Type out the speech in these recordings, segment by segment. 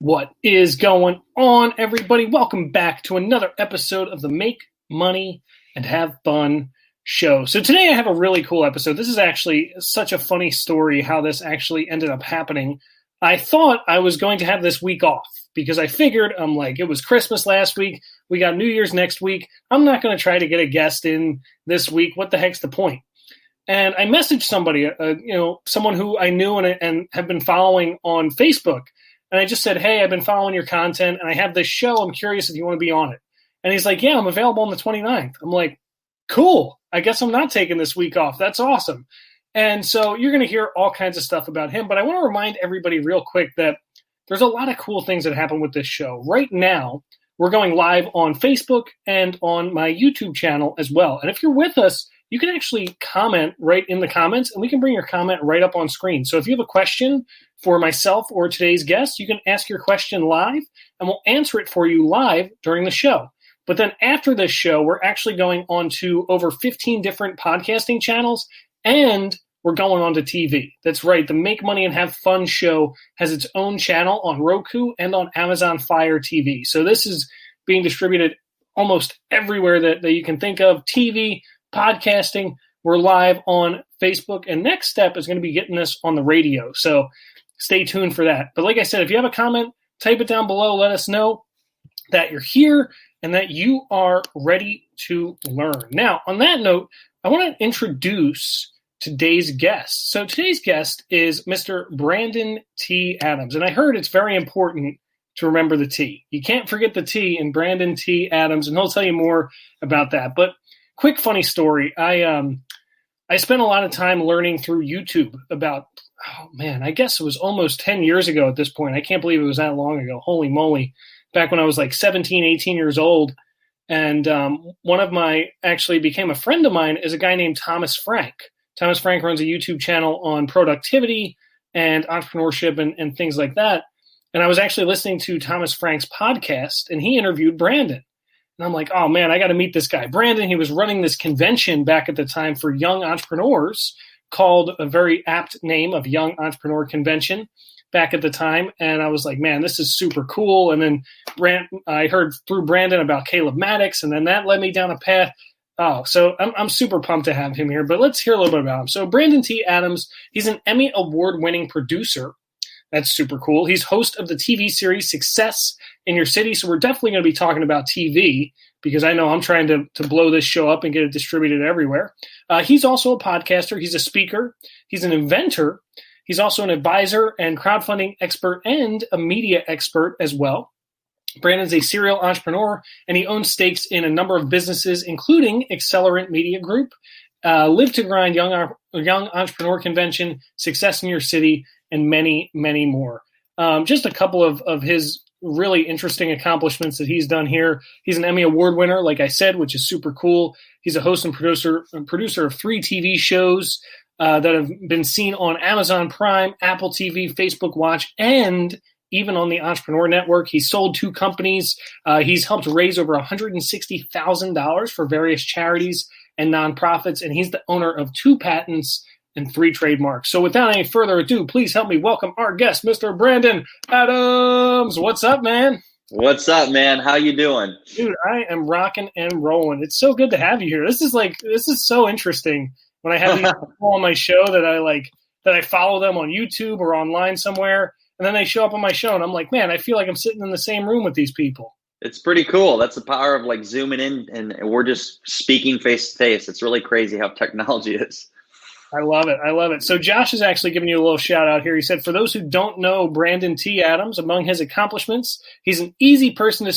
What is going on, everybody? Welcome back to another episode of the Make Money and Have Fun show. So today I have a really cool episode. This is actually such a funny story how this actually ended up happening. I thought I was going to have this week off because I figured, it was Christmas last week. We got New Year's next week. I'm not going to try to get a guest in this week. What the heck's the point? And I messaged somebody, someone who I knew and have been following on Facebook. And I just said, hey, I've been following your content, and I have this show. I'm curious if you want to be on it. And he's like, yeah, I'm available on the 29th. I'm like, cool. I guess I'm not taking this week off. That's awesome. And so you're going to hear all kinds of stuff about him. But I want to remind everybody real quick that there's a lot of cool things that happen with this show. Right now, we're going live on Facebook and on my YouTube channel as well. And if you're with us, you can actually comment right in the comments, and we can bring your comment right up on screen. So if you have a question for myself or today's guest, you can ask your question live, and we'll answer it for you live during the show. But then after this show, we're actually going on to over 15 different podcasting channels, and we're going on to TV. That's right. The Make Money and Have Fun show has its own channel on Roku and on Amazon Fire TV. So this is being distributed almost everywhere that you can think of. TV, podcasting, we're live on Facebook, and next step is going to be getting this on the radio. So stay tuned for that. But like I said, if you have a comment, type it down below. Let us know that you're here and that you are ready to learn. Now, on that note, I want to introduce today's guest. So today's guest is Mr. Brandon T. Adams, and I heard it's very important to remember the T. You can't forget the T in Brandon T. Adams, and he'll tell you more about that. But quick funny story. I spent a lot of time learning through YouTube about, I guess it was almost 10 years ago at this point. I can't believe it was that long ago. Holy moly. Back when I was like 17, 18 years old. And one of my, actually became a friend of mine, is a guy named Thomas Frank. Thomas Frank runs a YouTube channel on productivity and entrepreneurship and things like that. And I was actually listening to Thomas Frank's podcast, and he interviewed Brandon. And I'm like, oh, man, I got to meet this guy. Brandon, he was running this convention back at the time for young entrepreneurs called a very apt name of Young Entrepreneur Convention back at the time. And I was like, man, this is super cool. And then I heard through Brandon about Caleb Maddox, and then that led me down a path. Oh, so I'm super pumped to have him here. But let's hear a little bit about him. So Brandon T. Adams, he's an Emmy award-winning producer. That's super cool. He's host of the TV series Success in Your City. So we're definitely going to be talking about TV because I know I'm trying to blow this show up and get it distributed everywhere. He's also a podcaster. He's a speaker. He's an inventor. He's also an advisor and crowdfunding expert and a media expert as well. Brandon's a serial entrepreneur, and he owns stakes in a number of businesses, including Accelerant Media Group, Live to Grind Young Entrepreneur Convention, Success in Your City, and many, many more. Just a couple of his really interesting accomplishments that he's done here. He's an Emmy Award winner, like I said, which is super cool. He's a host and producer of 3 TV shows that have been seen on Amazon Prime, Apple TV, Facebook Watch, and even on the Entrepreneur Network. He sold 2 companies. He's helped raise over $160,000 for various charities and nonprofits, and he's the owner of 2 patents and 3 trademarks. So without any further ado, please help me welcome our guest, Mr. Brandon Adams. What's up, man? What's up, man? How you doing? Dude, I am rocking and rolling. It's so good to have you here. This is so interesting when I have these people on my show that I follow them on YouTube or online somewhere, and then they show up on my show, and I'm like, man, I feel like I'm sitting in the same room with these people. It's pretty cool. That's the power of zooming in, and we're just speaking face to face. It's really crazy how technology is. I love it. I love it. So Josh is actually giving you a little shout out here. He said, for those who don't know Brandon T. Adams, among his accomplishments, he's an easy person to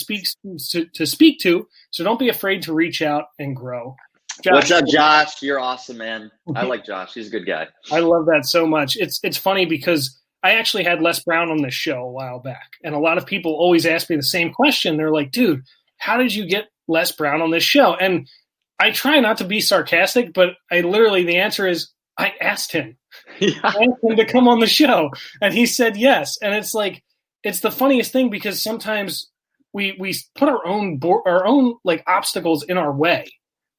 speak to. So don't be afraid to reach out and grow. Josh, what's up, Josh? You're awesome, man. I like Josh. He's a good guy. I love that so much. It's funny because I actually had Les Brown on this show a while back. And a lot of people always ask me the same question. They're like, dude, how did you get Les Brown on this show? And I try not to be sarcastic, but the answer is, I asked him. Yeah. I asked him to come on the show, and he said yes. And it's the funniest thing because sometimes we put our own obstacles in our way,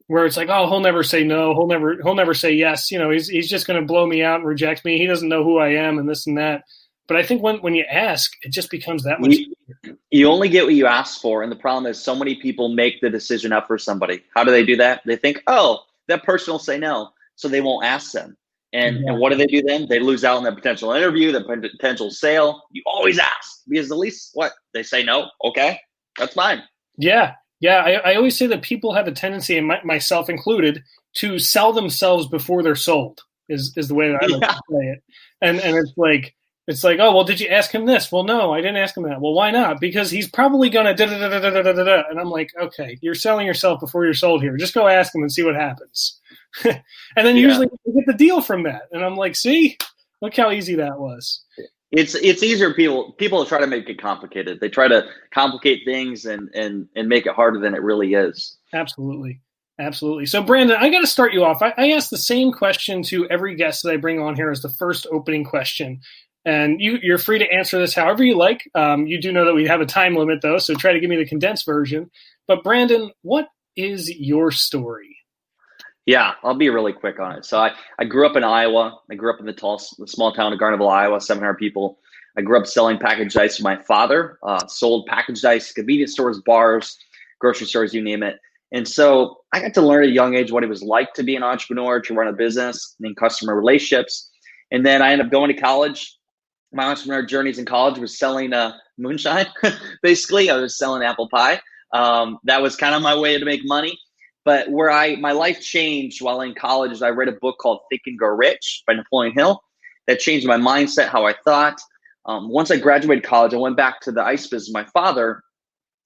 where it's like, oh, he'll never say no, he'll never say yes. He's just going to blow me out and reject me. He doesn't know who I am and this and that. But I think when you ask, it just becomes that much easier. You only get what you ask for. And the problem is so many people make the decision up for somebody. How do they do that? They think, oh, that person will say no, so they won't ask them. And what do they do then? They lose out on the potential interview, the potential sale. You always ask, because at least what? They say no. Okay, that's fine. Yeah. I always say that people have a tendency, and myself included, to sell themselves before they're sold is the way that I like to say it. And it's like, oh, well, did you ask him this? Well, no, I didn't ask him that. Well, why not? Because he's probably going to da-da-da-da-da-da-da. And I'm like, okay, you're selling yourself before you're sold here. Just go ask him and see what happens. And then usually you get the deal from that. And I'm like, see, look how easy that was. It's easier. People try to make it complicated. They try to complicate things and make it harder than it really is. Absolutely. So, Brandon, I got to start you off. I ask the same question to every guest that I bring on here as the first opening question. And you're free to answer this however you like. You do know that we have a time limit, though, so try to give me the condensed version. But, Brandon, what is your story? Yeah, I'll be really quick on it. So I grew up in Iowa. I grew up in the small town of Garnerville, Iowa, 700 people. I grew up selling packaged ice to my father, sold packaged ice, convenience stores, bars, grocery stores, you name it. And so I got to learn at a young age what it was like to be an entrepreneur, to run a business, and then customer relationships. And then I ended up going to college. My entrepreneur journeys in college was selling moonshine, basically. I was selling apple pie. That was kind of my way to make money. But where my life changed while in college is I read a book called Think and Grow Rich by Napoleon Hill. That changed my mindset, how I thought. Once I graduated college, I went back to the ice business with my father.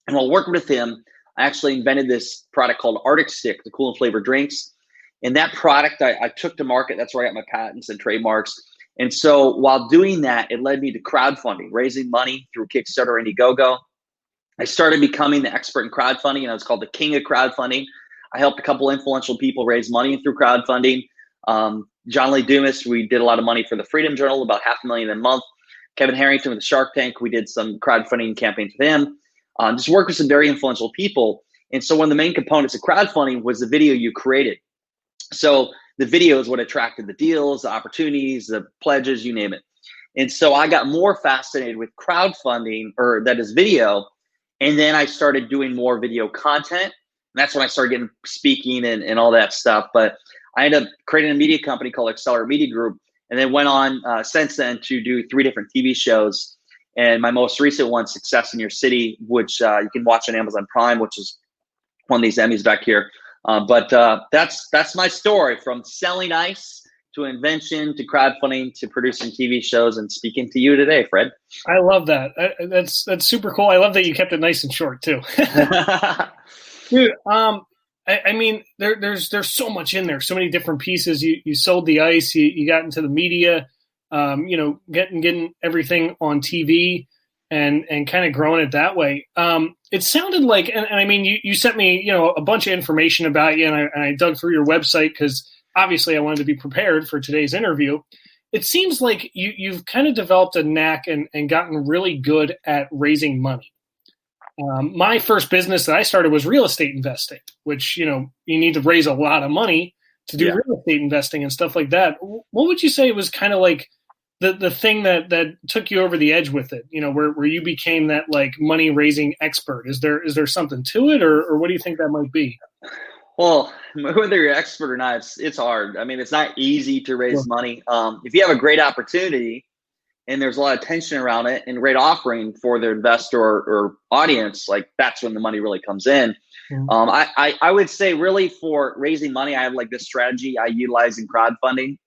And while working with him, I actually invented this product called Arctic Stick, the cool and flavored drinks. And that product I took to market. That's where I got my patents and trademarks. And so while doing that, it led me to crowdfunding, raising money through Kickstarter and Indiegogo. I started becoming the expert in crowdfunding, and I was called the king of crowdfunding. I helped a couple influential people raise money through crowdfunding. John Lee Dumas, we did a lot of money for the Freedom Journal, about $500,000 a month. Kevin Harrington with the Shark Tank, we did some crowdfunding campaigns with him. Just worked with some very influential people. And so one of the main components of crowdfunding was the video you created. So the video is what attracted the deals, the opportunities, the pledges, you name it. And so I got more fascinated with crowdfunding, or that is video. And then I started doing more video content. And that's when I started getting speaking and all that stuff. But I ended up creating a media company called Accelerant Media Group, and then went on since then to do 3 different TV shows. And my most recent one, Success in Your City, which you can watch on Amazon Prime, which is one of these Emmys back here. But that's my story, from selling ice to invention to crowdfunding to producing TV shows and speaking to you today, Fred. I love that. That's super cool. I love that you kept it nice and short too. Dude, I mean, there's so much in there, so many different pieces. You sold the ice, you got into the media, getting everything on TV and kind of growing it that way. It sounded like, and I mean, you sent me, a bunch of information about you, and I dug through your website because obviously I wanted to be prepared for today's interview. It seems like you've kind of developed a knack and gotten really good at raising money. My first business that I started was real estate investing, which, you need to raise a lot of money to do real estate investing and stuff like that. What would you say was kind of like the thing that took you over the edge with it, where you became that like money raising expert? Is there something to it, or what do you think that might be? Well, whether you're an expert or not, it's hard. I mean, it's not easy to raise money. If you have a great opportunity and there's a lot of tension around it and great offering for the investor or audience, like that's when the money really comes in. Mm-hmm. I would say really for raising money, I have like this strategy I utilize in crowdfunding.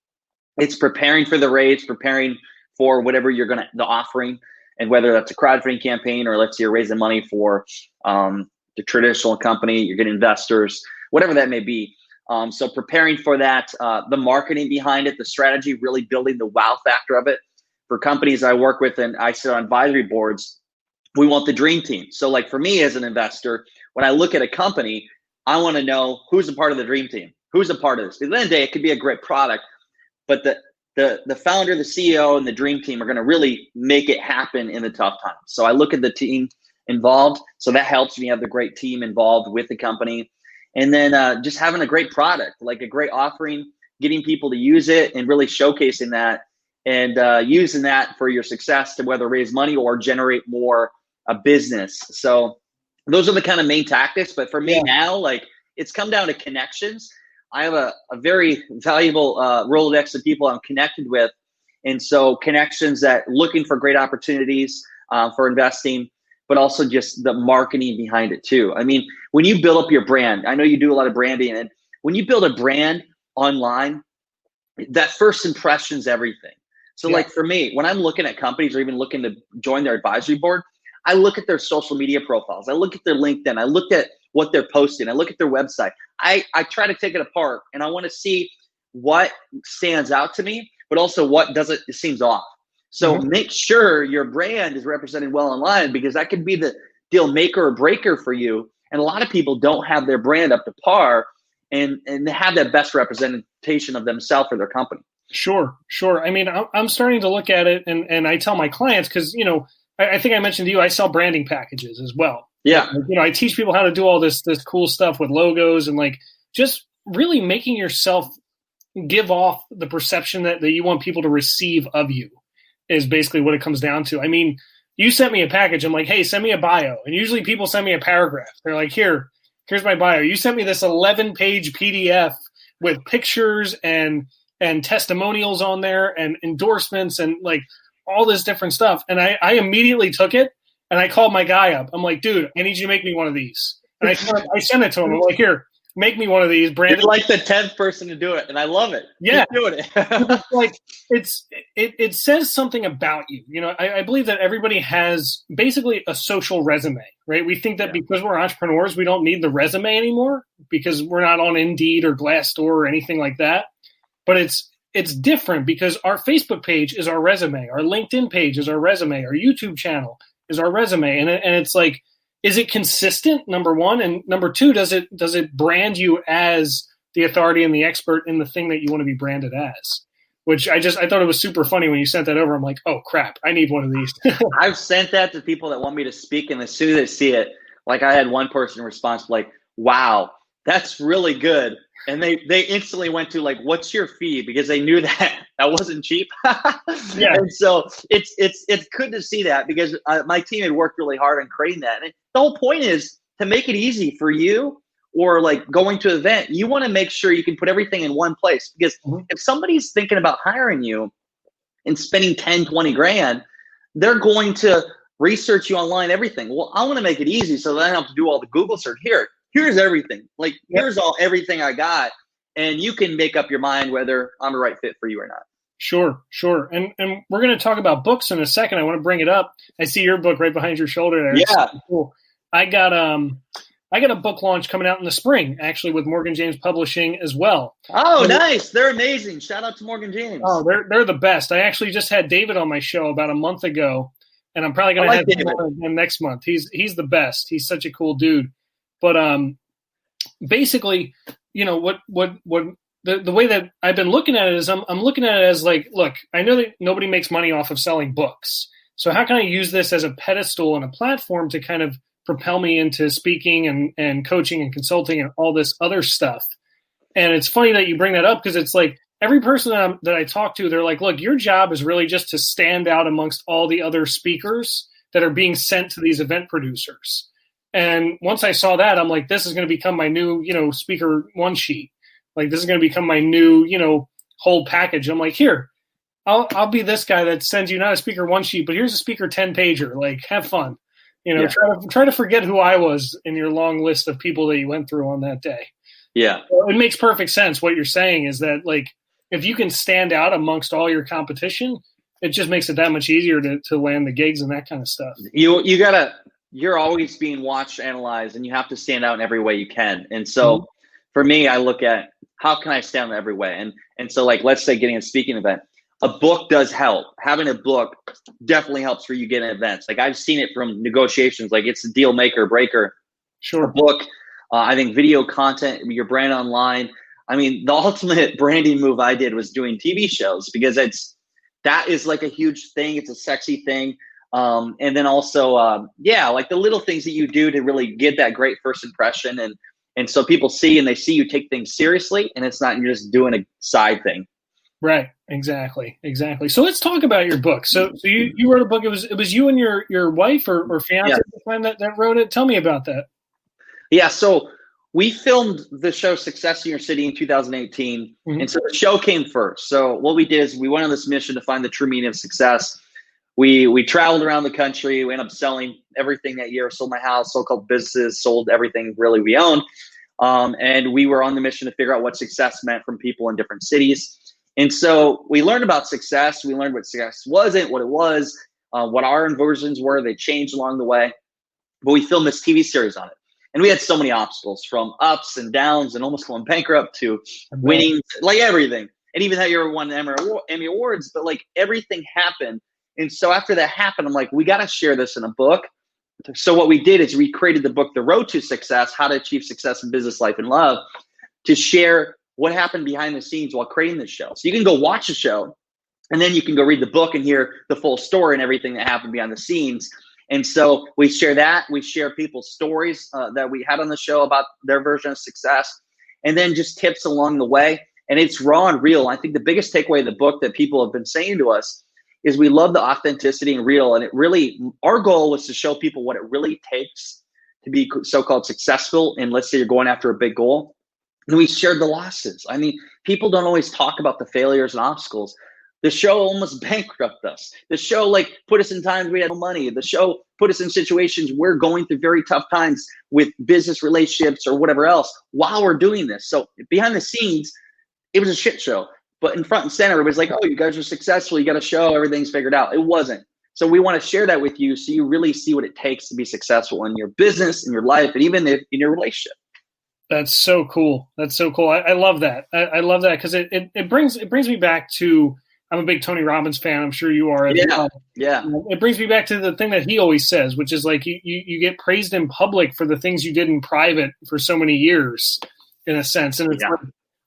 It's preparing for the raise, preparing for whatever the offering, and whether that's a crowdfunding campaign or let's say you're raising money for the traditional company, you're getting investors, whatever that may be. So preparing for that, the marketing behind it, the strategy, really building the wow factor of it. For companies I work with and I sit on advisory boards, we want the dream team. So like for me as an investor, when I look at a company, I want to know who's a part of the dream team, who's a part of this. At the end of the day, it could be a great product, but the founder, the CEO, and the dream team are going to really make it happen in the tough times. So I look at the team involved. So that helps me have the great team involved with the company. And then just having a great product, like a great offering, getting people to use it and really showcasing that. and using that for your success to whether raise money or generate more business. So those are the kind of main tactics. But for me now, like it's come down to connections. I have a very valuable Rolodex of people I'm connected with. And so connections that looking for great opportunities for investing, but also just the marketing behind it too. I mean, when you build up your brand, I know you do a lot of branding, and when you build a brand online, that first impression is everything. So like for me, when I'm looking at companies or even looking to join their advisory board, I look at their social media profiles. I look at their LinkedIn. I look at what they're posting. I look at their website. I try to take it apart, and I want to see what stands out to me, but also what doesn't, it seems off. So make sure your brand is represented well online, because that could be the deal maker or breaker for you. And a lot of people don't have their brand up to par and they have that best representation of themselves or their company. Sure. I mean, I'm starting to look at it, and I tell my clients, because, you know, I think I mentioned to you, I sell branding packages as well. Yeah. You know, I teach people how to do all this cool stuff with logos and like just really making yourself give off the perception that you want people to receive of you is basically what it comes down to. I mean, you sent me a package. I'm like, hey, send me a bio. And usually people send me a paragraph. They're like, here's my bio. You sent me this 11-page PDF with pictures and testimonials on there and endorsements and like all this different stuff. And I immediately took it and I called my guy up. I'm like, dude, I need you to make me one of these. And I sent it to him. I'm like, here, make me one of these. Brandon, you're like the 10th person to do it, and I love it. Yeah, keep doing it. Like it says something about you. You know, I believe that everybody has basically a social resume, right? We think that because we're entrepreneurs, we don't need the resume anymore because we're not on Indeed or Glassdoor or anything like that. But it's different because our Facebook page is our resume, our LinkedIn page is our resume, our YouTube channel is our resume, and it's like, is it consistent? Number one, and number two, does it brand you as the authority and the expert in the thing that you want to be branded as? Which I thought it was super funny when you sent that over. I'm like, oh crap, I need one of these. I've sent that to people that want me to speak, and as soon as they see it, like I had one person respond like, "Wow, that's really good." And they instantly went to like, what's your fee? Because they knew that wasn't cheap. Yeah. And so it's good to see that, because my team had worked really hard on creating that. And the whole point is to make it easy for you, or like going to an event, you want to make sure you can put everything in one place. Because if somebody's thinking about hiring you and spending 10, 20 grand, they're going to research you online, everything. Well, I want to make it easy so that I don't have to do all the Google search. Here's everything. Like, here's everything I got, and you can make up your mind whether I'm the right fit for you or not. Sure. And we're going to talk about books in a second. I want to bring it up. I see your book right behind your shoulder there. Yeah. It's cool. I got a book launch coming out in the spring, actually, with Morgan James Publishing as well. Oh, nice. They're amazing. Shout out to Morgan James. Oh, they're the best. I actually just had David on my show about a month ago, and I'm probably going to have him on again next month. He's the best. He's such a cool dude. But basically, you know, what the way that I've been looking at it is I'm looking at it as like, look, I know that nobody makes money off of selling books. So how can I use this as a pedestal and a platform to kind of propel me into speaking and coaching and consulting and all this other stuff? And it's funny that you bring that up, because it's like every person that I talk to, they're like, look, your job is really just to stand out amongst all the other speakers that are being sent to these event producers. And once I saw that, I'm like, this is going to become my new, you know, speaker one sheet. Like, this is going to become my new, you know, whole package. I'm like, here, I'll be this guy that sends you not a speaker one sheet, but here's a speaker 10-pager. Like, have fun. You know, try to forget who I was in your long list of people that you went through on that day. Yeah. So it makes perfect sense. What you're saying is that, like, if you can stand out amongst all your competition, it just makes it that much easier to land the gigs and that kind of stuff. You're always being watched, analyzed, and you have to stand out in every way you can. And so for me, I look at how can I stand out every way? And so, like, let's say getting a speaking event, a book does help. Having a book definitely helps for you getting events. Like, I've seen it from negotiations. Like, it's a deal maker, breaker. Sure. A book, I think video content, your brand online. I mean, the ultimate branding move I did was doing TV shows, because that is like a huge thing. It's a sexy thing. And then also, like the little things that you do to really get that great first impression. And so people see, and they see you take things seriously, and it's not, you're just doing a side thing. Right. Exactly. So let's talk about your book. So you wrote a book. It was you and your wife or fiance at the time that wrote it. Tell me about that. Yeah. So we filmed the show Success in Your City in 2018. Mm-hmm. And so the show came first. So what we did is we went on this mission to find the true meaning of success. We traveled around the country. We ended up selling everything that year, sold my house, so-called businesses, sold everything really we owned. And we were on the mission to figure out what success meant from people in different cities. And so we learned about success. We learned what success wasn't, what it was, what our inversions were. They changed along the way. But we filmed this TV series on it. And we had so many obstacles, from ups and downs and almost going bankrupt to winning, like everything. And even that year won Emmy Awards, but like everything happened. And so after that happened, I'm like, we got to share this in a book. So what we did is we created the book, The Road to Success, How to Achieve Success in Business, Life, and Love, to share what happened behind the scenes while creating this show. So you can go watch the show, and then you can go read the book and hear the full story and everything that happened behind the scenes. And so we share that. We share people's stories that we had on the show about their version of success, and then just tips along the way. And it's raw and real. I think the biggest takeaway of the book that people have been saying to us is we love the authenticity and real. And it really, our goal was to show people what it really takes to be so-called successful. And let's say you're going after a big goal. And we shared the losses. I mean, people don't always talk about the failures and obstacles. The show almost bankrupted us. The show put us in times we had no money. The show put us in situations we're going through very tough times with business relationships or whatever else while we're doing this. So behind the scenes, it was a shit show. But in front and center, it was like, oh, you guys are successful. You got a show. Everything's figured out. It wasn't. So we want to share that with you so you really see what it takes to be successful in your business, in your life, and even in your relationship. That's so cool. I love that. I love that because it brings me back to, I'm a big Tony Robbins fan. I'm sure you are as well. Yeah. It brings me back to the thing that he always says, which is like you get praised in public for the things you did in private for so many years, in a sense. And it's like,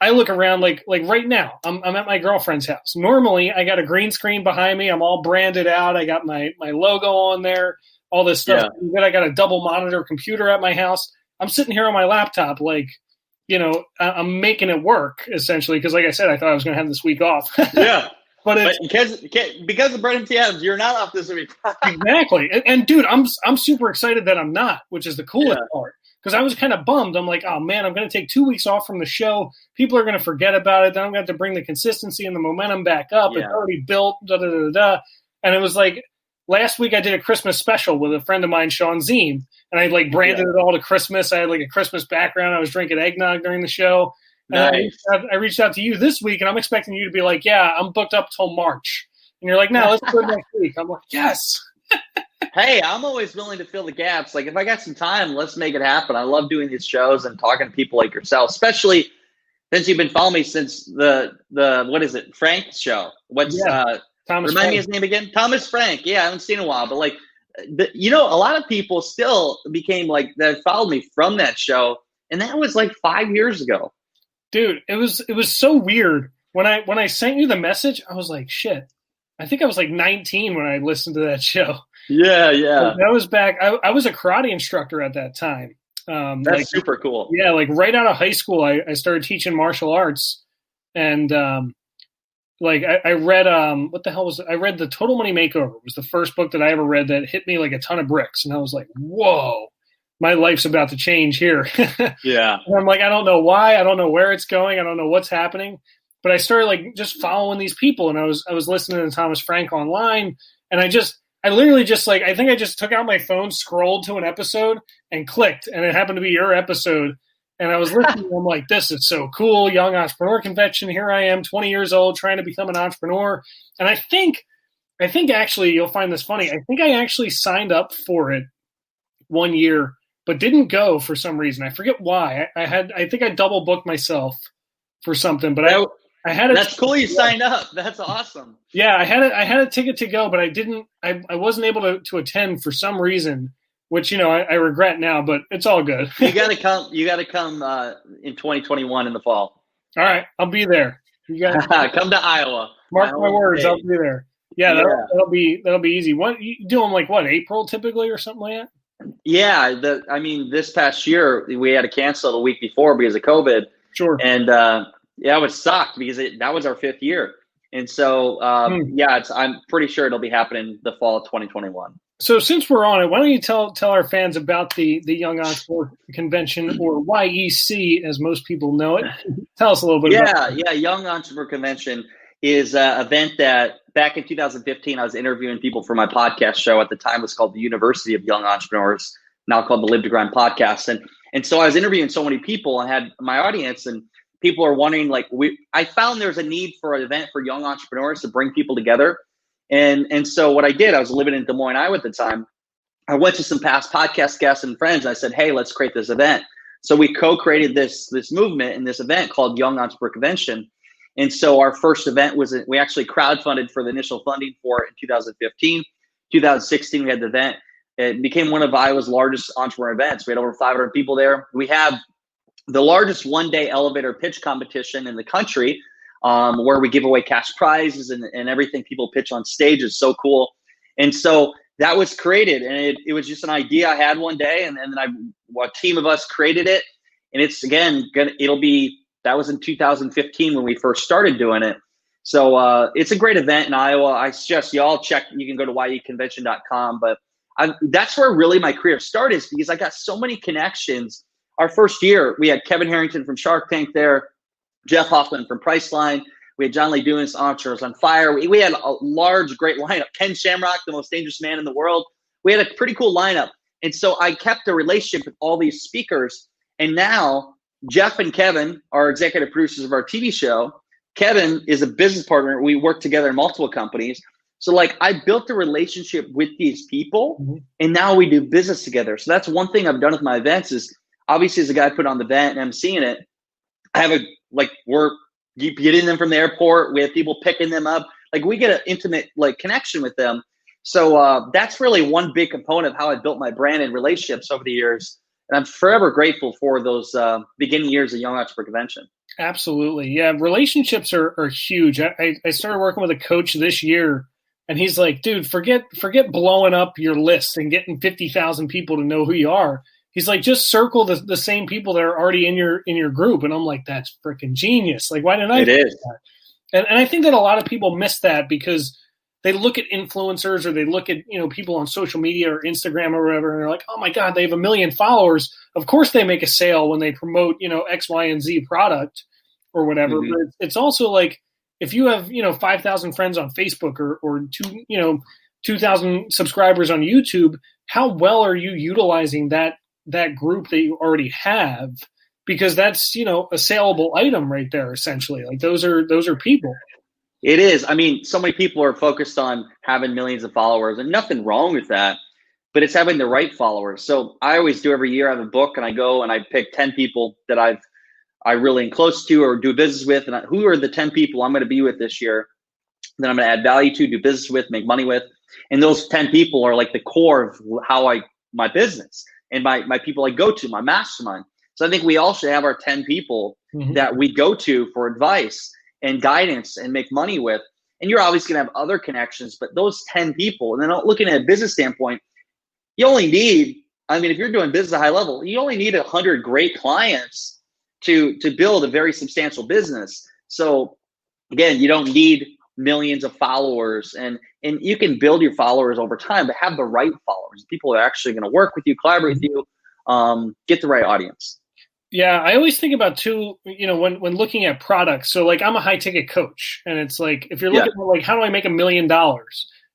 I look around like right now, I'm at my girlfriend's house. Normally, I got a green screen behind me. I'm all branded out. I got my logo on there, all this stuff. Yeah. Then I got a double monitor computer at my house. I'm sitting here on my laptop, I'm making it work, essentially, because like I said, I thought I was going to have this week off. Yeah. But because of Brendan Tibbs, you're not off this week. Exactly. And dude, I'm super excited that I'm not, which is the coolest part. Because I was kind of bummed. I'm like, oh man, I'm going to take 2 weeks off from the show. People are going to forget about it. Then I'm going to have to bring the consistency and the momentum back up. Yeah. It's already built, And it was like, last week I did a Christmas special with a friend of mine, Sean Ziem. And I branded it all to Christmas. I had a Christmas background. I was drinking eggnog during the show. Nice. I reached out to you this week, and I'm expecting you to be like, yeah, I'm booked up till March. And you're like, no, let's do it next week. I'm like, yes. Hey, I'm always willing to fill the gaps. Like, if I got some time, let's make it happen. I love doing these shows and talking to people like yourself, especially since you've been following me since the what is it, Frank's show? Thomas Remind me his name again? Thomas Frank. Yeah, I haven't seen in a while. But a lot of people still became that followed me from that show. And that was 5 years ago. Dude, it was so weird. When I sent you the message, I was like, shit. I think I was 19 when I listened to that show. Yeah. That was back. I was a karate instructor at that time. That's super cool. Yeah, right out of high school, I started teaching martial arts. And I read what the hell was it? I read The Total Money Makeover. It was the first book that I ever read that hit me like a ton of bricks. And I was like, whoa. My life's about to change here. Yeah. And I'm like, I don't know why. I don't know where it's going. I don't know what's happening. But I started just following these people, and I was listening to Thomas Frank online, and I literally just I think I just took out my phone, scrolled to an episode, and clicked, and it happened to be your episode. And I was listening, and I'm like, this is so cool. Young Entrepreneur Convention. Here I am, 20 years old, trying to become an entrepreneur. And I think actually you'll find this funny. I think I actually signed up for it 1 year, but didn't go for some reason. I forget why. I think I double booked myself for something, but I had That's cool. You signed up. That's awesome. Yeah, I had a ticket to go, but I wasn't able to attend for some reason, which I regret now, but it's all good. You got to come in 2021 in the fall. All right, I'll be there. You got come to Iowa. Mark my words, I'll be there. Yeah, that'll be easy. What you do them April typically or something like that? Yeah, this past year we had to cancel the week before because of COVID. Sure. And I was sucked because that was our 5th year. And so, I'm pretty sure it'll be happening the fall of 2021. So since we're on it, why don't you tell our fans about the Young Entrepreneur Convention, or YEC as most people know it? Tell us a little bit about it. Yeah. Young Entrepreneur Convention is an event that back in 2015, I was interviewing people for my podcast show. At the time, it was called the University of Young Entrepreneurs, now called the Live to Grind podcast. And so I was interviewing so many people. I had my audience, and people are wondering, I found there's a need for an event for young entrepreneurs to bring people together. And so what I did, I was living in Des Moines, Iowa at the time. I went to some past podcast guests and friends, and I said, hey, let's create this event. So we co-created this movement and this event called Young Entrepreneur Convention. And so our first event we actually crowdfunded for the initial funding for it in 2015. 2016, we had the event. It became one of Iowa's largest entrepreneur events. We had over 500 people there. We have the largest one-day elevator pitch competition in the country, where we give away cash prizes and everything. People pitch on stage. It's so cool. And so that was created, and it was just an idea I had one day, and then a team of us created it. And it's, again, that was in 2015 when we first started doing it. So it's a great event in Iowa. I suggest you all check. You can go to yeconvention.com. But that's where really my career started, is because I got so many connections. Our first year, we had Kevin Harrington from Shark Tank there, Jeff Hoffman from Priceline. We had John Lee Dumas, Entrepreneurs on Fire. We had a large, great lineup. Ken Shamrock, the most dangerous man in the world. We had a pretty cool lineup. And so I kept a relationship with all these speakers. And now Jeff and Kevin are executive producers of our TV show. Kevin is a business partner. We work together in multiple companies. So I built a relationship with these people, and now we do business together. So that's one thing I've done with my events is, obviously, as a guy put on the event and I'm seeing it, I have we're getting them from the airport. We have people picking them up. We get an intimate connection with them. So that's really one big component of how I built my brand and relationships over the years. And I'm forever grateful for those beginning years of Young Entrepreneur Convention. Absolutely. Yeah. Relationships are huge. I started working with a coach this year, and he's like, dude, forget blowing up your list and getting 50,000 people to know who you are. He's like, just circle the same people that are already in your group. And I'm like, that's freaking genius. Why didn't I do that? And I think that a lot of people miss that because they look at influencers, or they look at, people on social media or Instagram or whatever, and they're like, oh my God, they have 1 million followers. Of course they make a sale when they promote, X, Y, and Z product or whatever. Mm-hmm. But it's also if you have, 5,000 friends on Facebook or 2,000 subscribers on YouTube, how well are you utilizing that group that you already have? Because that's, a saleable item right there, essentially. Those are people. It is. I mean, so many people are focused on having millions of followers, and nothing wrong with that, but it's having the right followers. So I always do every year. I have a book, and I go and I pick 10 people that I really am close to or do business with, and who are the 10 people I'm going to be with this year that I'm going to add value to, do business with, make money with. And those 10 people are the core of my business and my people I go to, my mastermind. So I think we all should have our 10 people that we go to for advice and guidance and make money with. And you're always going to have other connections, but those 10 people, and then looking at a business standpoint, you only need, if you're doing business at a high level, you only need 100 great clients to build a very substantial business. So again, you don't need millions of followers, and you can build your followers over time, but have the right followers. People are actually going to work with you, collaborate with you, get the right audience. Yeah, I always think about too, when looking at products. So I'm a high ticket coach, and it's if you're looking at how do I make $1 million?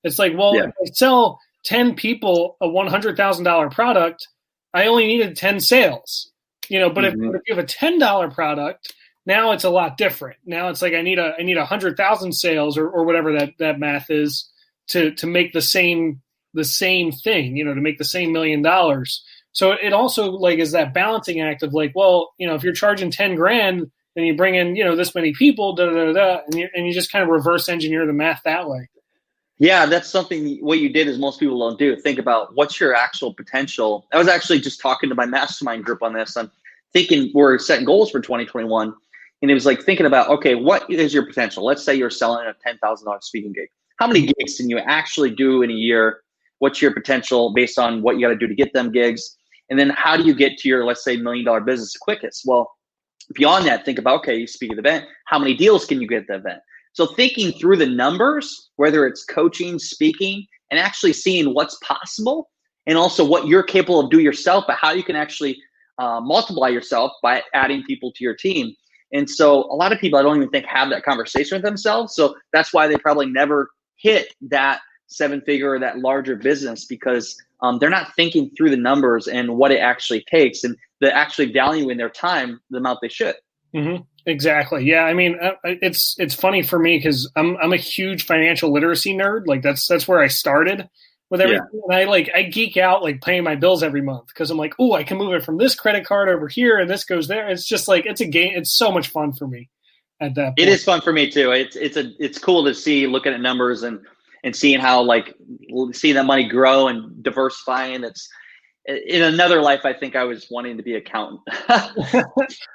It's if I sell 10 people a $100,000 product, I only needed 10 sales. But if you have a $10 product, now it's a lot different. Now it's I need 100,000 sales or whatever that math is to make the same thing, to make the same $1 million. So it also is that balancing act of if you're charging 10 grand, then you bring in, this many people, and you just kind of reverse engineer the math that way. Yeah, that's something. What you did is most people don't do. Think about what's your actual potential. I was actually just talking to my mastermind group on this. I'm thinking we're setting goals for 2021. And it was thinking about, okay, what is your potential? Let's say you're selling a $10,000 speaking gig. How many gigs can you actually do in a year? What's your potential based on what you got to do to get them gigs? And then how do you get to your, let's say, $1 million business quickest? Well, beyond that, think about, okay, you speak at the event. How many deals can you get at the event? So thinking through the numbers, whether it's coaching, speaking, and actually seeing what's possible, and also what you're capable of doing yourself, but how you can actually multiply yourself by adding people to your team. And so a lot of people, I don't even think, have that conversation with themselves. So that's why they probably never hit that 7-figure or that larger business, because they're not thinking through the numbers and what it actually takes, and they're actually valuing their time the amount they should. Mm-hmm. Exactly. Yeah. I mean, it's funny for me because I'm a huge financial literacy nerd. Like that's where I started with everything. Yeah. And I geek out like paying my bills every month because I'm like, oh, I can move it from this credit card over here and this goes there. It's just like, it's a game. It's so much fun for me at that point. It is fun for me too. It's cool to see, looking at numbers and seeing how, like, seeing that money grow and diversifying. It's, in another life, I think I was wanting to be an accountant.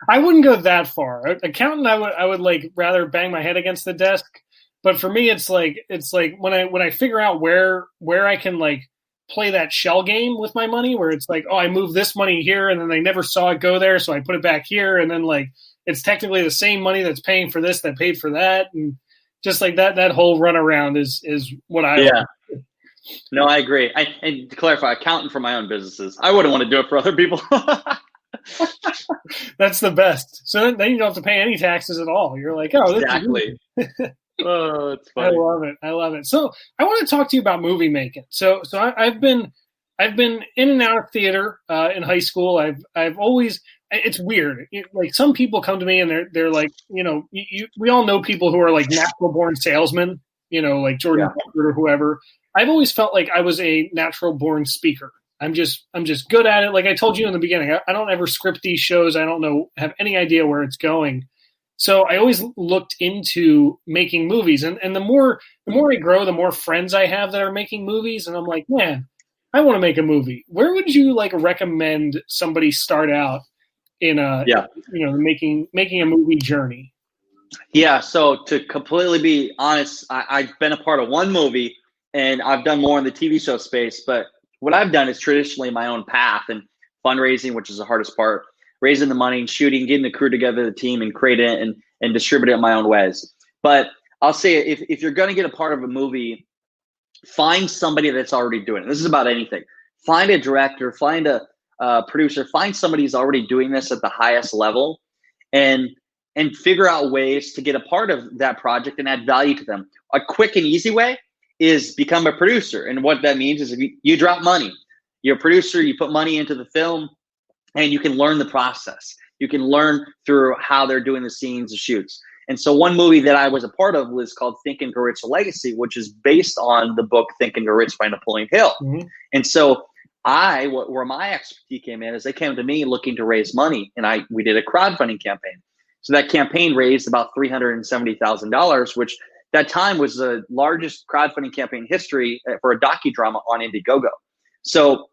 I wouldn't go that far. Accountant, I would like rather bang my head against the desk. But for me, it's like when I figure out where I can like play that shell game with my money, where it's like, oh, I moved this money here and then they never saw it go there, so I put it back here, and then like it's technically the same money that's paying for this that paid for that, and just like that whole runaround is what I like. No, I agree. And to clarify, accountant for my own businesses. I wouldn't want to do it for other people. That's the best. So then you don't have to pay any taxes at all. You're like, oh, exactly. Oh, it's funny. I love it. So I want to talk to you about movie making. So I've been in and out of theater in high school. I've always, it's weird. Like some people come to me and they're like, you know, we all know people who are like natural born salesmen, you know, like Jordan Belfort or whoever. I've always felt like I was a natural born speaker. I'm just good at it. Like I told you in the beginning, I don't ever script these shows. I don't have any idea where it's going. So I always looked into making movies, and the more I grow, the more friends I have that are making movies, and I'm like, man, I want to make a movie. Where would you like recommend somebody start out in making a movie journey? Yeah. So to completely be honest, I've been a part of one movie. And I've done more in the TV show space, but what I've done is traditionally my own path and fundraising, which is the hardest part, raising the money and shooting, getting the crew together, the team, and create it and distribute it in my own ways. But I'll say, if you're going to get a part of a movie, find somebody that's already doing it. This is about anything. Find a director, find a producer, find somebody who's already doing this at the highest level, and figure out ways to get a part of that project and add value to them. A quick and easy way is become a producer. And what that means is you drop money. You're a producer, you put money into the film, and you can learn the process. You can learn through how they're doing the scenes, the shoots. And so one movie that I was a part of was called Think and Grow Rich: Legacy, which is based on the book Think and Grow Rich by Napoleon Hill. Mm-hmm. And so where my expertise came in is they came to me looking to raise money, and we did a crowdfunding campaign. So that campaign raised about $370,000, which that time was the largest crowdfunding campaign in history for a docudrama on Indiegogo. So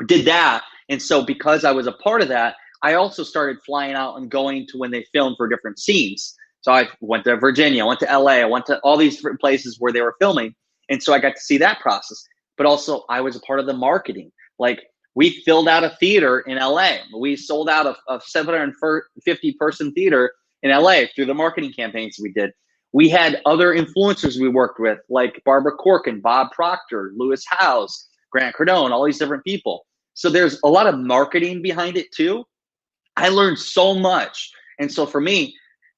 did that. And so because I was a part of that, I also started flying out and going to when they filmed for different scenes. So I went to Virginia, I went to LA, I went to all these different places where they were filming. And so I got to see that process. But also I was a part of the marketing. Like we filled out a theater in LA. We sold out a 750 person theater in LA through the marketing campaigns we did. We had other influencers we worked with, like Barbara Corcoran, Bob Proctor, Lewis Howes, Grant Cardone, all these different people. So there's a lot of marketing behind it too. I learned so much. And so for me,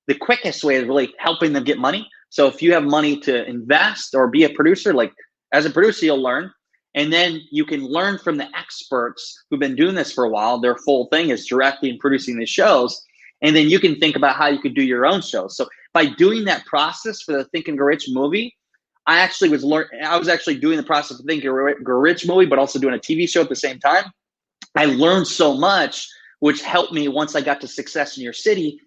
the quickest way is really helping them get money. So if you have money to invest or be a producer, like as a producer, you'll learn. And then you can learn from the experts who've been doing this for a while. Their full thing is directing and producing these shows. And then you can think about how you could do your own shows. So by doing that process for the Think and Grow Rich movie, I was actually doing the process of Think and Grow Rich movie, but also doing a TV show at the same time. I learned so much, which helped me once I got to Success in Your City,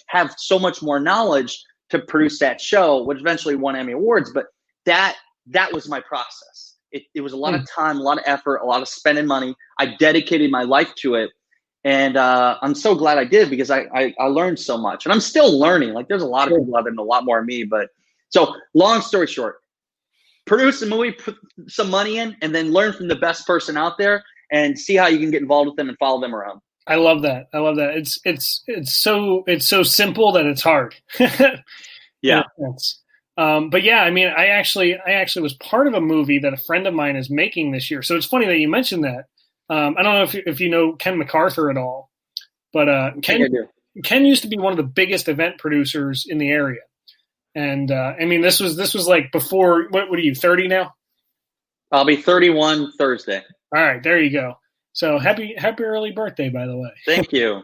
have so much more knowledge to produce that show, which eventually won Emmy Awards. But that was my process. It was a lot of time, a lot of effort, a lot of spending money. I dedicated my life to it. And I'm so glad I did, because I learned so much, and I'm still learning. Like there's a lot of people out there know a lot more than me. But so long story short, produce a movie, put some money in, and then learn from the best person out there and see how you can get involved with them and follow them around. I love that. It's so simple that it's hard. Yeah. But yeah, I mean, I actually was part of a movie that a friend of mine is making this year. So it's funny that you mentioned that. I don't know if you know Ken MacArthur at all, but Ken used to be one of the biggest event producers in the area. And I mean, this was like before. What are you, 30 now? I'll be 31 Thursday. All right, there you go. So happy early birthday, by the way. Thank you.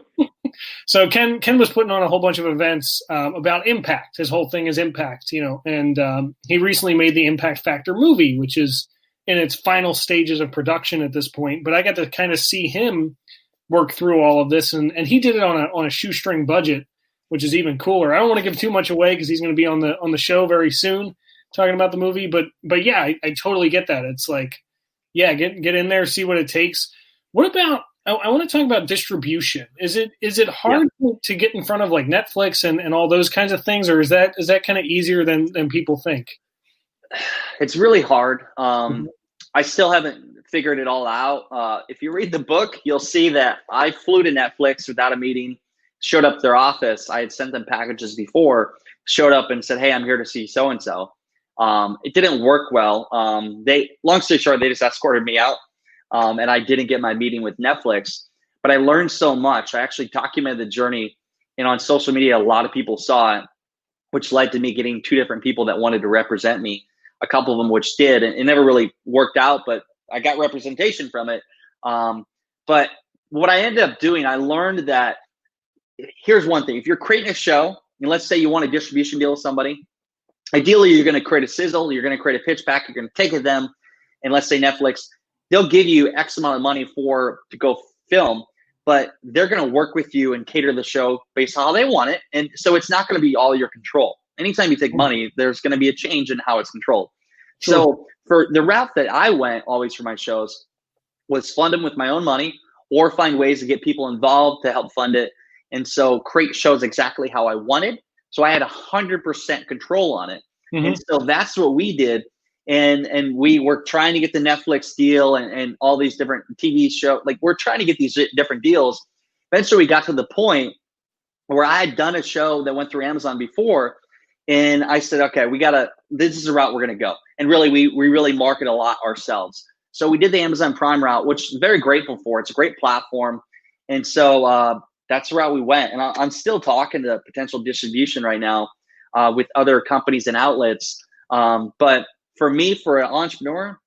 So Ken was putting on a whole bunch of events about impact. His whole thing is impact, and he recently made the Impact Factor movie, which is in its final stages of production at this point. But I got to kind of see him work through all of this, and he did it on a shoestring budget, which is even cooler. I don't want to give too much away because he's going to be on the show very soon talking about the movie. But yeah, I totally get that. It's like, yeah, get in there, see what it takes. What about? I want to talk about distribution. Is it hard to get in front of like Netflix and all those kinds of things, or is that kind of easier than people think? It's really hard. I still haven't figured it all out. If you read the book, you'll see that I flew to Netflix without a meeting, showed up to their office. I had sent them packages before, showed up and said, "Hey, I'm here to see so-and-so." It didn't work well. Long story short, they just escorted me out. And I didn't get my meeting with Netflix, but I learned so much. I actually documented the journey, and on social media, a lot of people saw it, which led to me getting 2 different people that wanted to represent me. A couple of them which did, and it never really worked out, but I got representation from it. But what I ended up doing, I learned that here's one thing. If you're creating a show, and let's say you want a distribution deal with somebody, ideally you're going to create a sizzle, you're going to create a pitch pack, you're going to take it to them, and let's say Netflix, they'll give you X amount of money to go film, but they're going to work with you and cater the show based on how they want it. And so it's not going to be all your control. Anytime you take money, there's going to be a change in how it's controlled. Sure. So for the route that I went always for my shows was fund them with my own money or find ways to get people involved to help fund it. And so create shows exactly how I wanted. So I had 100% control on it. Mm-hmm. And so that's what we did. And we were trying to get the Netflix deal and all these different TV shows. Like, we're trying to get these different deals. Eventually, we got to the point where I had done a show that went through Amazon before. And I said, okay, this is the route we're going to go. And really, we really market a lot ourselves. So we did the Amazon Prime route, which I'm very grateful for. It's a great platform. And so that's the route we went. And I'm still talking to potential distribution right now with other companies and outlets. But for me, for an entrepreneur,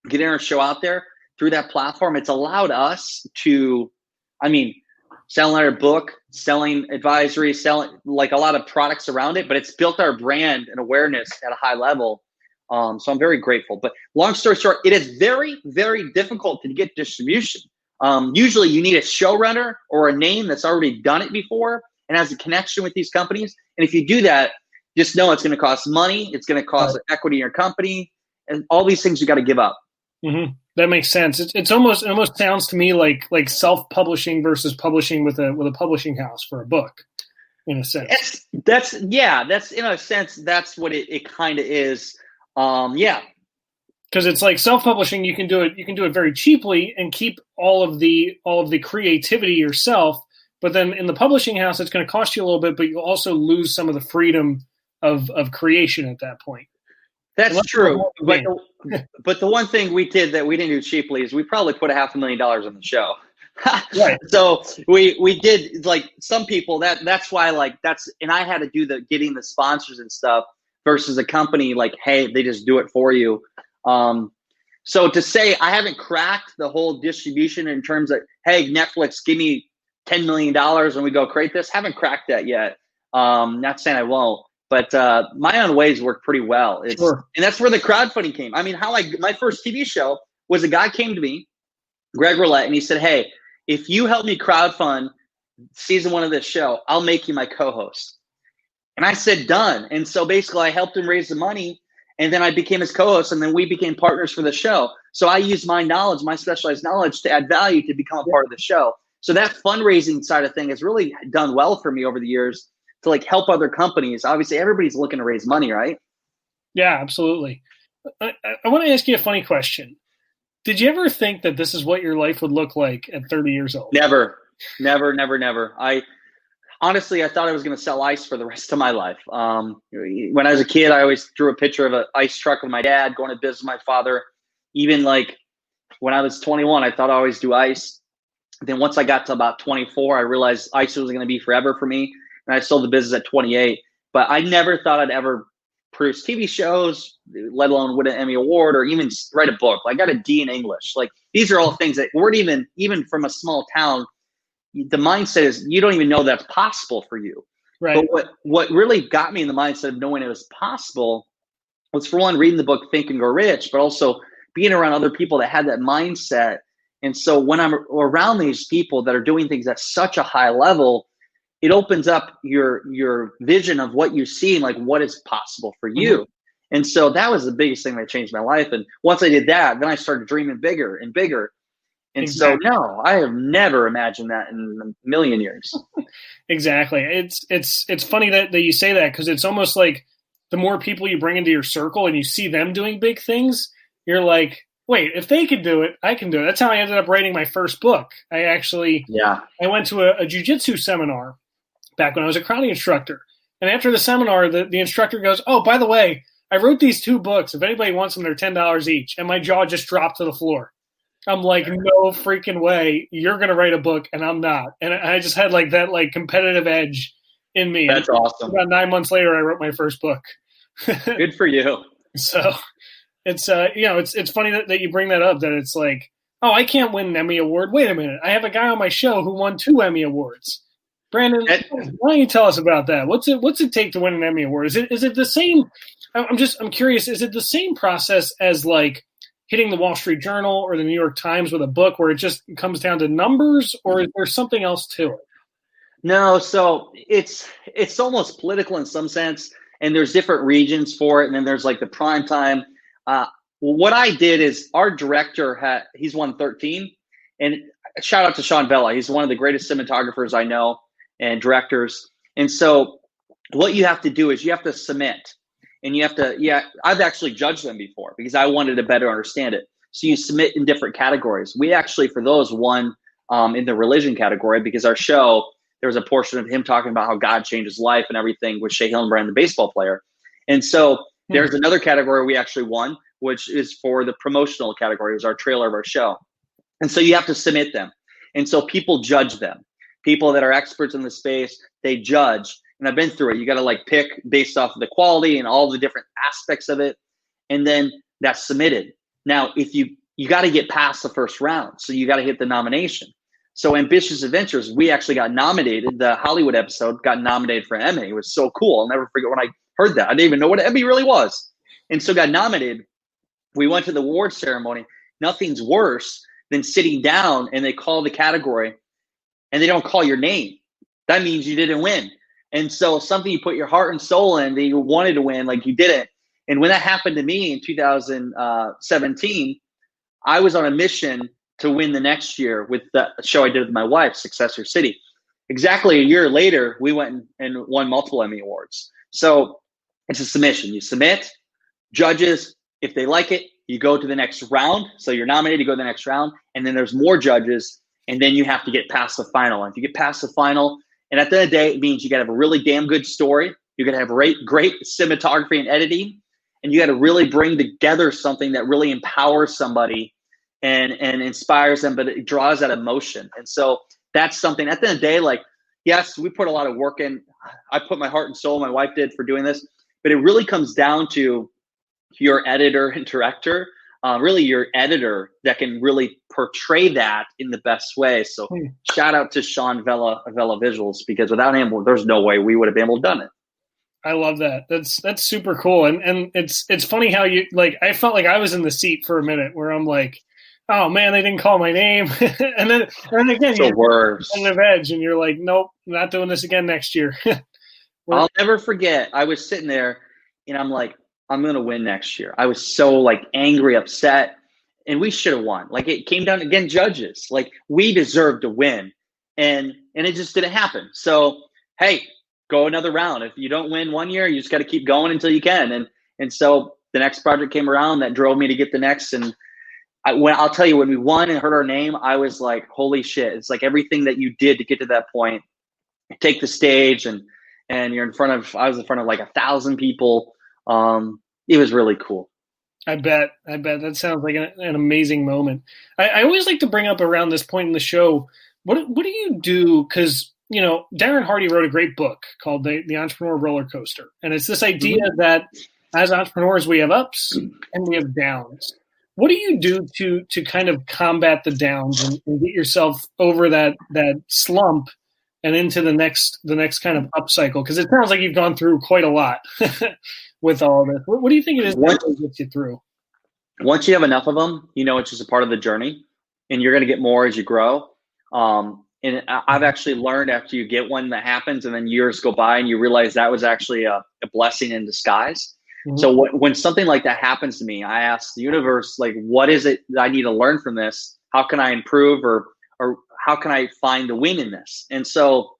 getting our show out there through that platform, it's allowed us to, selling our book, selling advisory, selling like a lot of products around it, but it's built our brand and awareness at a high level. So I'm very grateful. But long story short, it is very, very difficult to get distribution. Usually you need a showrunner or a name that's already done it before and has a connection with these companies. And if you do that, just know it's going to cost money. It's going to cost equity in your company, and all these things you got to give up. Mm-hmm. That makes sense. It almost sounds to me like self-publishing versus publishing with a publishing house for a book, in a sense. That's in a sense that's what it kind of is. Because it's like self-publishing, you can do it very cheaply and keep all of the creativity yourself. But then in the publishing house, it's going to cost you a little bit, but you'll also lose some of the freedom of creation at that point. That's true. But the one thing we did that we didn't do cheaply is we probably put $500,000 on the show. Right. So we did, like, some people that's why, like, and I had to do getting the sponsors and stuff versus a company like, hey, they just do it for you. So to say I haven't cracked the whole distribution in terms of, hey, Netflix, give me $10 million and we go create this. Haven't cracked that yet. Not saying I won't, but my own ways work pretty well. Sure. And that's where the crowdfunding came. My first TV show was a guy came to me, Greg Roulette, and he said, hey, if you help me crowdfund season 1 of this show, I'll make you my co-host. And I said, done. And so basically I helped him raise the money, and then I became his co-host, and then we became partners for the show. So I used my knowledge, my specialized knowledge, to add value to become a part of the show. So that fundraising side of thing has really done well for me over the years to, like, help other companies. Obviously, everybody's looking to raise money, right? Yeah, absolutely. I want to ask you a funny question. Did you ever think that this is what your life would look like at 30 years old? Never. Honestly, I thought I was going to sell ice for the rest of my life. When I was a kid, I always drew a picture of an ice truck with my dad, going to business with my father. Even like when I was 21, I thought I always do ice. Then once I got to about 24, I realized ice was going to be forever for me. And I sold the business at 28. But I never thought I'd ever produce TV shows, let alone win an Emmy Award or even write a book. Like, I got a D in English. Like, these are all things that weren't even from a small town. The mindset is you don't even know that's possible for you. Right. But what really got me in the mindset of knowing it was possible was, for one, reading the book Think and Grow Rich, but also being around other people that had that mindset. And so when I'm around these people that are doing things at such a high level, it opens up your vision of what you see and like what is possible for you. Mm-hmm. And so that was the biggest thing that changed my life. And once I did that, then I started dreaming bigger and bigger. And exactly. So no, I have never imagined that in a million years. Exactly. It's funny that you say that, because it's almost like the more people you bring into your circle and you see them doing big things, you're like, wait, if they could do it, I can do it. That's how I ended up writing my first book. I went to a jiu-jitsu seminar back when I was a karate instructor. And after the seminar, the instructor goes, oh, by the way, I wrote these 2 books. If anybody wants them, they're $10 each. And my jaw just dropped to the floor. I'm like, no freaking way. You're going to write a book and I'm not. And I just had like that like competitive edge in me. That's awesome. About 9 months later, I wrote my first book. Good for you. So it's, it's funny that you bring that up, that it's like, oh, I can't win an Emmy Award. Wait a minute. I have a guy on my show who won 2 Emmy Awards. Brandon, why don't you tell us about that? What's it take to win an Emmy Award? Is it the same? I'm curious. Is it the same process as like hitting the Wall Street Journal or the New York Times with a book, where it just comes down to numbers, or is there something else to it? No, so it's almost political in some sense, and there's different regions for it, and then there's like the prime time. What I did is, our director he's won 13, and shout out to Sean Vella. He's one of the greatest cinematographers I know and directors. And so what you have to do is you have to submit. And you have to, I've actually judged them before because I wanted to better understand it. So you submit in different categories. We actually, for those, won in the religion category, because our show, there was a portion of him talking about how God changed his life and everything with Shea Hillenbrand, the baseball player. And so there's another category we actually won, which is for the promotional category. It was our trailer of our show. And so you have to submit them. And so people judge them. People that are experts in the space, they judge. And I've been through it. You got to like pick based off of the quality and all the different aspects of it. And then that's submitted. Now, if you got to get past the first round. So you got to hit the nomination. So Ambitious Adventures, we actually got nominated. The Hollywood episode got nominated for an Emmy. It was so cool. I'll never forget when I heard that. I didn't even know what an Emmy really was. And so got nominated. We went to the award ceremony. Nothing's worse than sitting down and they call the category and they don't call your name. That means you didn't win. And so something you put your heart and soul in, that you wanted to win, like you didn't. And when that happened to me in 2017, I was on a mission to win the next year with the show I did with my wife, Successor City. Exactly a year later, we went and won multiple Emmy Awards. So it's a submission. You submit, judges, if they like it, you go to the next round. So you're nominated, you go to the next round, and then there's more judges, and then you have to get past the final. And if you get past the final, and at the end of the day, it means you got to have a really damn good story. You got to have great cinematography and editing, and you got to really bring together something that really empowers somebody and inspires them, but it draws that emotion. And so that's something at the end of the day, like, yes, we put a lot of work in. I put my heart and soul, my wife did, for doing this, but it really comes down to your editor and director, really your editor that can really portray that in the best way. So shout out to Sean Vella Visuals, because without him, there's no way we would have been able to done it. I love that. That's super cool. And it's funny how you, like, I felt like I was in the seat for a minute where I'm like, oh man, they didn't call my name. and then again, you're on the edge and you're like, nope, not doing this again next year. I'll never forget. I was sitting there and I'm like, I'm going to win next year. I was so like angry, upset, and we should have won. Like, it came down, again, judges, like, we deserved to win, and it just didn't happen. So, hey, go another round. If you don't win one year, you just got to keep going until you can. And so the next project came around that drove me to get the next. And I'll tell you, when we won and heard our name, I was like, holy shit. It's like everything that you did to get to that point. take the stage and you're I was in front of like 1,000 people. It was really cool. I bet that sounds like an amazing moment. I always like to bring up around this point in the show, what do you do? Because, Darren Hardy wrote a great book called The Entrepreneur Roller Coaster. And it's this idea that as entrepreneurs, we have ups and we have downs. What do you do to kind of combat the downs and get yourself over that slump and into the next kind of up cycle? Because it sounds like you've gone through quite a lot with all of this. What do you think it is that gets you through? Once you have enough of them, it's just a part of the journey, and you're going to get more as you grow. And I've actually learned after you get one that happens and then years go by and you realize that was actually a blessing in disguise. Mm-hmm. So when something like that happens to me, I ask the universe, like, what is it that I need to learn from this? How can I improve or how can I find the win in this? And so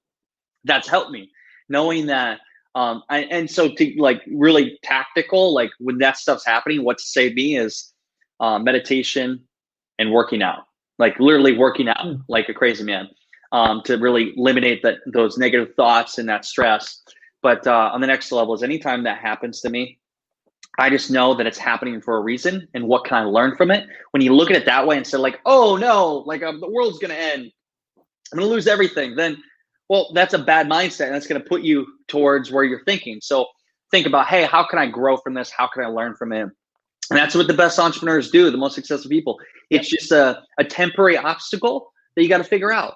that's helped me knowing that. And so to like really tactical, like when that stuff's happening, what to save me is meditation and working out, like literally working out like a crazy man, to really eliminate those negative thoughts and that stress. But on the next level is anytime that happens to me, I just know that it's happening for a reason, and what can I learn from it? When you look at it that way instead of like, oh no, like the world's going to end, I'm going to lose everything, then, well, that's a bad mindset, and that's going to put you towards where you're thinking. So think about, hey, how can I grow from this? How can I learn from it? And that's what the best entrepreneurs do, the most successful people. It's just a temporary obstacle that you got to figure out.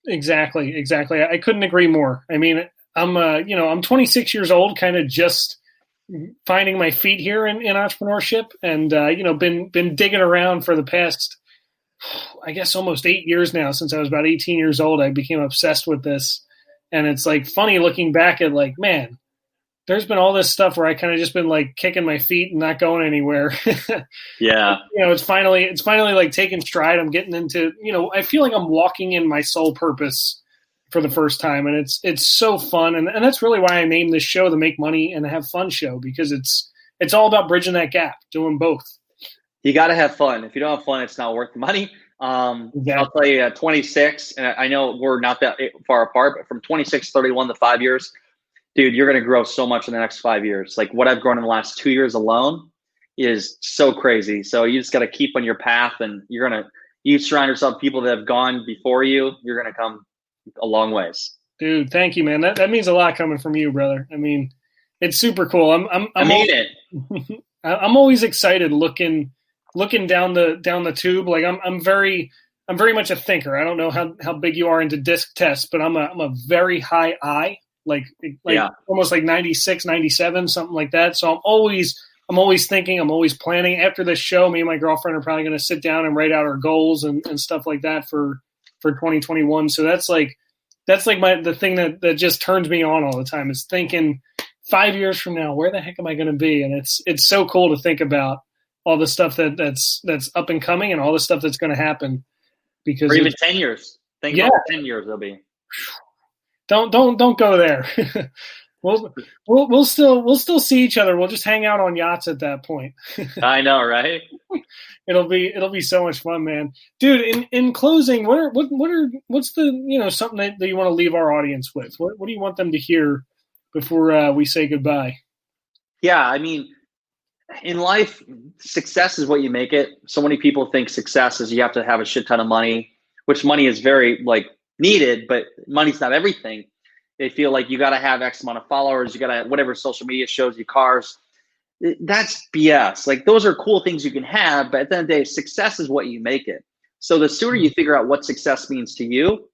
Exactly. I couldn't agree more. I mean, I'm 26 years old, kind of just finding my feet here in entrepreneurship, and been digging around for the past, I guess, almost 8 years now. Since I was about 18 years old, I became obsessed with this, and it's like funny looking back at like, man, there's been all this stuff where I kind of just been like kicking my feet and not going anywhere. Yeah. It's finally like taking stride. I'm getting into, I feel like I'm walking in my soul purpose for the first time, and it's so fun, and that's really why I named this show the Make Money and Have Fun Show, because it's all about bridging that gap, doing both. You got to have fun. If you don't have fun, it's not worth the money. Exactly. I'll tell you, 26, and I know we're not that far apart, but from 26, 31 to 5 years, dude, you're going to grow so much in the next 5 years. Like what I've grown in the last 2 years alone is so crazy. So you just got to keep on your path, and you surround yourself with people that have gone before you. You're going to come a long ways. Dude, thank you, man. That means a lot coming from you, brother. I mean, it's super cool. I'm always excited looking down the tube. Like I'm very much a thinker. I don't know how big you are into disc tests, but I'm a very high I, like almost like 96, 97, something like that. So I'm always thinking, I'm always planning. After this show, me and my girlfriend are probably going to sit down and write out our goals and stuff like that for 2021. So that's like the thing that just turns me on all the time, is thinking 5 years from now, where the heck am I going to be? And it's so cool to think about all the stuff that's up and coming, and all the stuff that's going to happen. Because or even 10 years. Think about 10 years they'll be. Don't go there. We'll still see each other. We'll just hang out on yachts at that point. I know, right? It'll be so much fun, man. Dude, in closing, what's the something that you want to leave our audience with? What do you want them to hear before we say goodbye? Yeah, I mean, in life, success is what you make it. So many people think success is you have to have a shit ton of money, which money is very needed, but money's not everything. They feel like you got to have X amount of followers, you got to whatever social media shows you cars. That's BS. Like those are cool things you can have, but at the end of the day, success is what you make it. So the sooner you figure out what success means to you,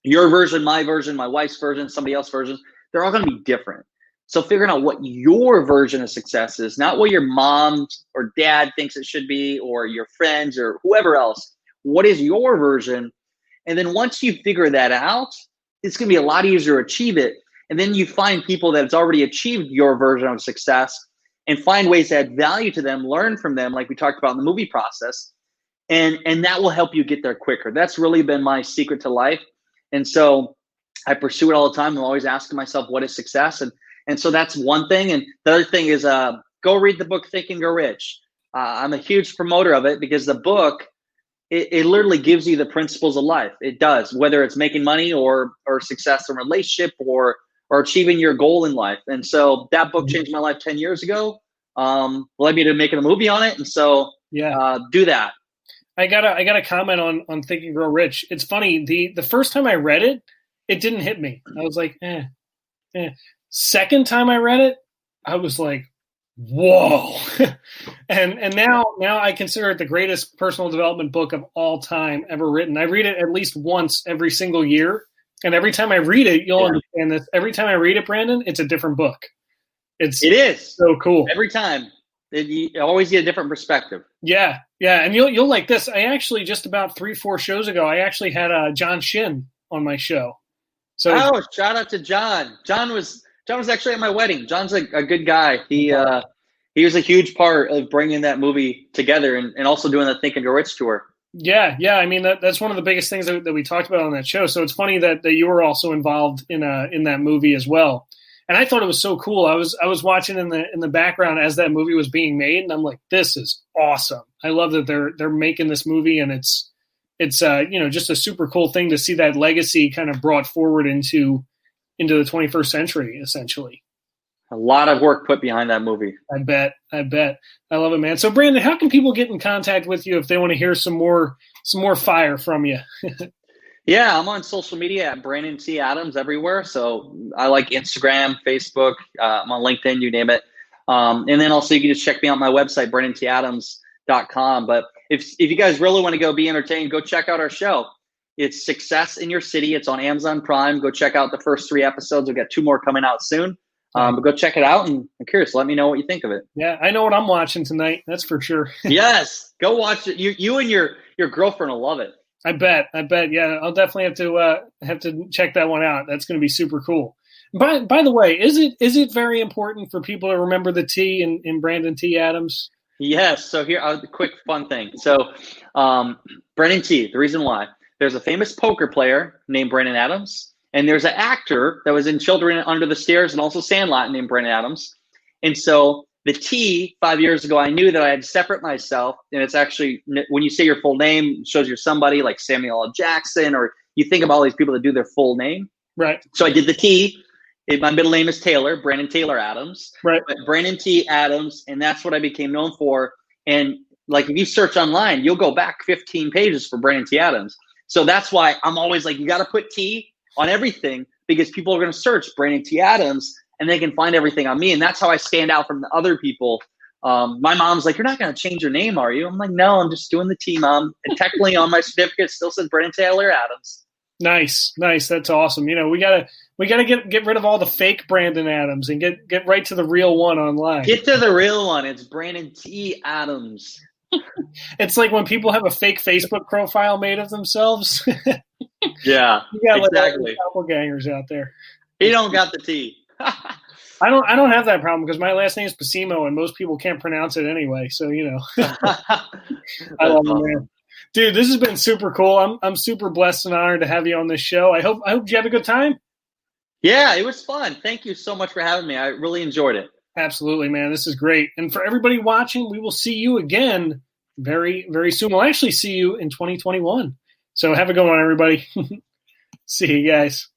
your version, my version, my wife's version, somebody else's version, they're all going to be different. So figuring out what your version of success is, not what your mom or dad thinks it should be, or your friends or whoever else. What is your version? And then once you figure that out, it's going to be a lot easier to achieve it. And then you find people that's already achieved your version of success and find ways to add value to them, learn from them, like we talked about in the movie process. And that will help you get there quicker. That's really been my secret to life. And so I pursue it all the time. I'm always asking myself, what is success? And so that's one thing. And the other thing is go read the book, Think and Grow Rich. I'm a huge promoter of it because the book it literally gives you the principles of life. It does, whether it's making money or success in a relationship or achieving your goal in life. And so that book changed my life 10 years ago. Led me to making a movie on it. And so do that. I gotta comment on Think and Grow Rich. It's funny. The first time I read it, it didn't hit me. I was like, eh. Second time I read it, I was like, whoa. and now I consider it the greatest personal development book of all time ever written. I read it at least once every single year. And every time I read it, you'll understand this. Every time I read it, Brandon, it's a different book. It is so cool. Every time. You always get a different perspective. Yeah. And you'll like this. I actually, just about 3-4 shows ago, I actually had John Shin on my show. So shout out to John. John was actually at my wedding. John's a good guy. He was a huge part of bringing that movie together and also doing the Think and Grow Rich tour. Yeah. I mean, that's one of the biggest things that we talked about on that show. So it's funny that you were also involved in that movie as well. And I thought it was so cool. I was watching in the background as that movie was being made, and I'm like, this is awesome. I love that they're making this movie, and it's just a super cool thing to see that legacy kind of brought forward into the 21st century, essentially. A lot of work put behind that movie. I bet. I love it, man. So, Brandon, how can people get in contact with you if they want to hear some more fire from you? Yeah, I'm on social media at Brandon T. Adams everywhere. So I like Instagram, Facebook. I'm on LinkedIn, you name it. And then also you can just check me out on my website, BrandonTAdams.com. But if you guys really want to go be entertained, go check out our show. It's Success in Your City. It's on Amazon Prime. Go check out the first 3 episodes. We've got 2 more coming out soon. But go check it out, and I'm curious. Let me know what you think of it. Yeah, I know what I'm watching tonight. That's for sure. Yes, go watch it. You and your girlfriend will love it. I bet. Yeah, I'll definitely have to check that one out. That's going to be super cool. By the way, is it very important for people to remember the T in Brandon T. Adams? Yes. So here, a quick fun thing. So Brandon T. The reason why, there's a famous poker player named Brandon Adams. And there's an actor that was in Children Under the Stairs and also Sandlot named Brandon Adams. And so the T, 5 years ago, I knew that I had to separate myself. And it's actually, when you say your full name, it shows you're somebody like Samuel L. Jackson, or you think of all these people that do their full name. Right. So I did the T. My middle name is Taylor, Brandon Taylor Adams. Right. But Brandon T. Adams, and that's what I became known for. And like if you search online, you'll go back 15 pages for Brandon T. Adams. So that's why I'm always like, you got to put T on everything, because people are going to search Brandon T. Adams and they can find everything on me. And that's how I stand out from the other people. My mom's like, you're not going to change your name, are you? I'm like, no, I'm just doing the T, Mom. And technically on my certificate it still says Brandon Taylor Adams. Nice. That's awesome. We gotta get rid of all the fake Brandon Adams and get right to the real one online. Get to the real one. It's Brandon T. Adams. It's like when people have a fake Facebook profile made of themselves. Yeah, you got exactly. Like doppelgangers out there. He don't got the T. I don't have that problem because my last name is Pacimo and most people can't pronounce it anyway. So I love it, man. Dude, this has been super cool. I'm super blessed and honored to have you on this show. I hope you have a good time. Yeah, it was fun. Thank you so much for having me. I really enjoyed it. Absolutely, man. This is great. And for everybody watching, we will see you again very, very soon. We'll actually see you in 2021. So have a good one, everybody. See you guys.